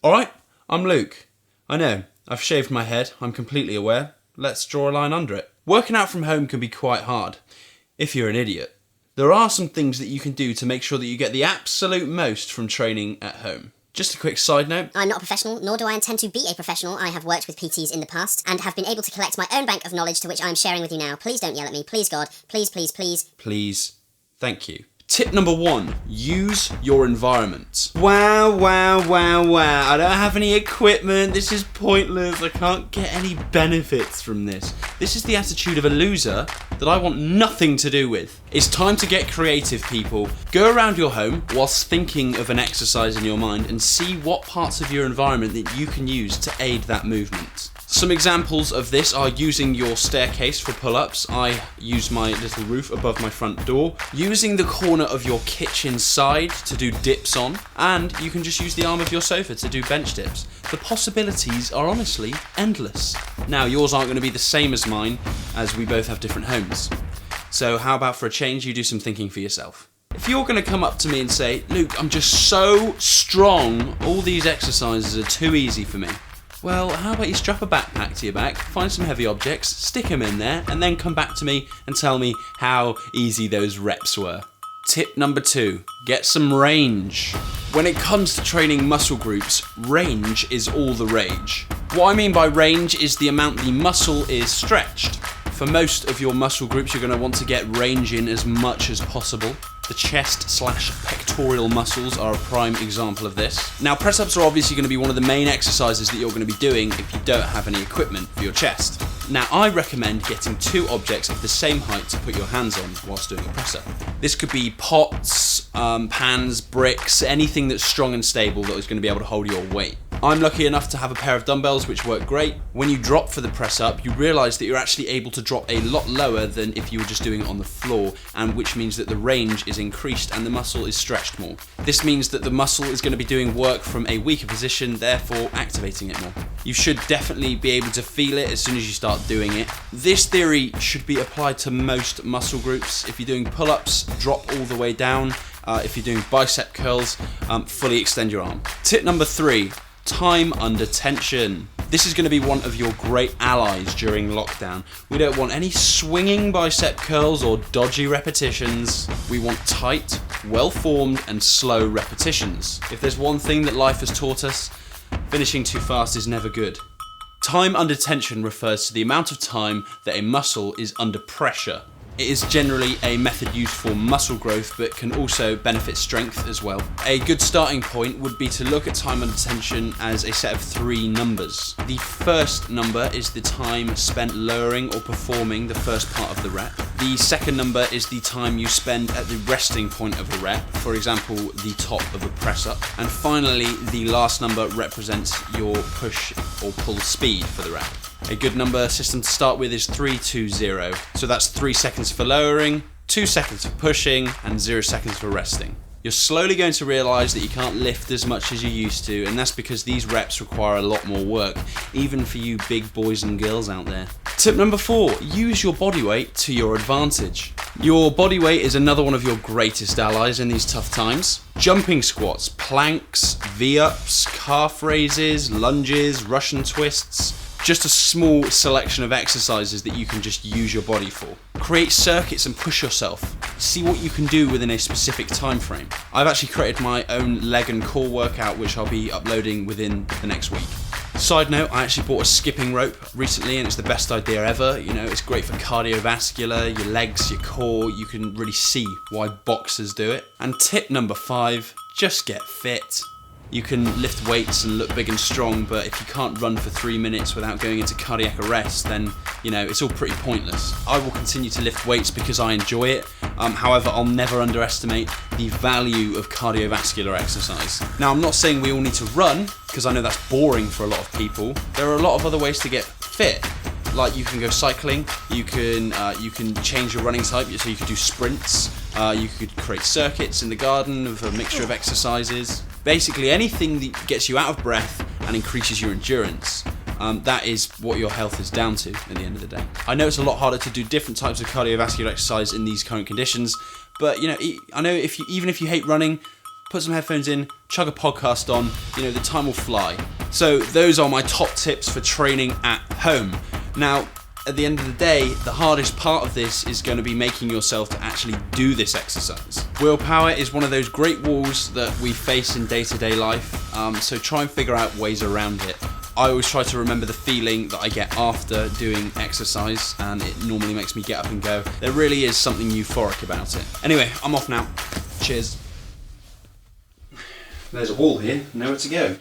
Alright, I'm Luke. I know, I've shaved my head, I'm completely aware. Let's draw a line under it. Working out from home can be quite hard, if you're an idiot. There are some things that you can do to make sure that you get the absolute most from training at home. Just a quick side note. I'm not a professional, nor do I intend to be a professional. I have worked with PTs in the past and have been able to collect my own bank of knowledge to which I am sharing with you now. Please don't yell at me. Please, God. Please, please, please. Please. Thank you. Tip number 1, use your environment. Wow. I don't have any equipment. This is pointless. I can't get any benefits from this. This is the attitude of a loser that I want nothing to do with. It's time to get creative, people. Go around your home whilst thinking of an exercise in your mind and see what parts of your environment that you can use to aid that movement. Some examples of this are using your staircase for pull-ups. I use my little roof above my front door. Using the corner of your kitchen side to do dips on. And you can just use the arm of your sofa to do bench dips. The possibilities are honestly endless. Now, yours aren't going to be the same as mine, as we both have different homes. So how about for a change, you do some thinking for yourself? If you're going to come up to me and say, Luke, I'm just so strong, all these exercises are too easy for me. Well, how about you strap a backpack to your back, find some heavy objects, stick them in there, and then come back to me and tell me how easy those reps were. Tip number 2, get some range. When it comes to training muscle groups, range is all the rage. What I mean by range is the amount the muscle is stretched. For most of your muscle groups, you're going to want to get range in as much as possible. The chest/pectoral muscles are a prime example of this. Now, press-ups are obviously going to be one of the main exercises that you're going to be doing if you don't have any equipment for your chest. Now, I recommend getting 2 objects of the same height to put your hands on whilst doing a press-up. This could be pots, pans, bricks, anything that's strong and stable that is going to be able to hold your weight. I'm lucky enough to have a pair of dumbbells which work great. When you drop for the press up, you realise that you're actually able to drop a lot lower than if you were just doing it on the floor, and which means that the range is increased and the muscle is stretched more. This means that the muscle is going to be doing work from a weaker position, therefore activating it more. You should definitely be able to feel it as soon as you start doing it. This theory should be applied to most muscle groups. If you're doing pull-ups, drop all the way down. If you're doing bicep curls, fully extend your arm. Tip number 3. Time under tension. This is going to be one of your great allies during lockdown. We don't want any swinging bicep curls or dodgy repetitions. We want tight, well-formed and slow repetitions. If there's one thing that life has taught us, finishing too fast is never good. Time under tension refers to the amount of time that a muscle is under pressure. It is generally a method used for muscle growth, but can also benefit strength as well. A good starting point would be to look at time under tension as a set of 3 numbers. The first number is the time spent lowering or performing the first part of the rep. The second number is the time you spend at the resting point of a rep, for example, the top of a press up. And finally, the last number represents your push or pull speed for the rep. A good number system to start with is 3-2-0. So that's 3 seconds for lowering, 2 seconds for pushing, and 0 seconds for resting. You're slowly going to realise that you can't lift as much as you used to, and that's because these reps require a lot more work, even for you big boys and girls out there. Tip number 4, use your body weight to your advantage. Your body weight is another one of your greatest allies in these tough times. Jumping squats, planks, V-ups, calf raises, lunges, Russian twists. Just a small selection of exercises that you can just use your body for. Create circuits and push yourself. See what you can do within a specific time frame. I've actually created my own leg and core workout which I'll be uploading within the next week. Side note, I actually bought a skipping rope recently and it's the best idea ever. You know, it's great for cardiovascular, your legs, your core. You can really see why boxers do it. And tip number 5, just get fit. You can lift weights and look big and strong, but if you can't run for 3 minutes without going into cardiac arrest, then, you know, it's all pretty pointless. I will continue to lift weights because I enjoy it. However, I'll never underestimate the value of cardiovascular exercise. Now, I'm not saying we all need to run, because I know that's boring for a lot of people. There are a lot of other ways to get fit. Like you can go cycling, you can change your running type, so you could do sprints, you could create circuits in the garden of a mixture of exercises. Basically anything that gets you out of breath and increases your endurance. That is what your health is down to at the end of the day. I know it's a lot harder to do different types of cardiovascular exercise in these current conditions, but you know, I know even if you hate running, put some headphones in, chuck a podcast on, the time will fly. So those are my top tips for training at home. Now, at the end of the day, the hardest part of this is going to be making yourself to actually do this exercise. Willpower is one of those great walls that we face in day-to-day life, so try and figure out ways around it. I always try to remember the feeling that I get after doing exercise, and it normally makes me get up and go. There really is something euphoric about it. Anyway, I'm off now. Cheers. There's a wall here, nowhere to go.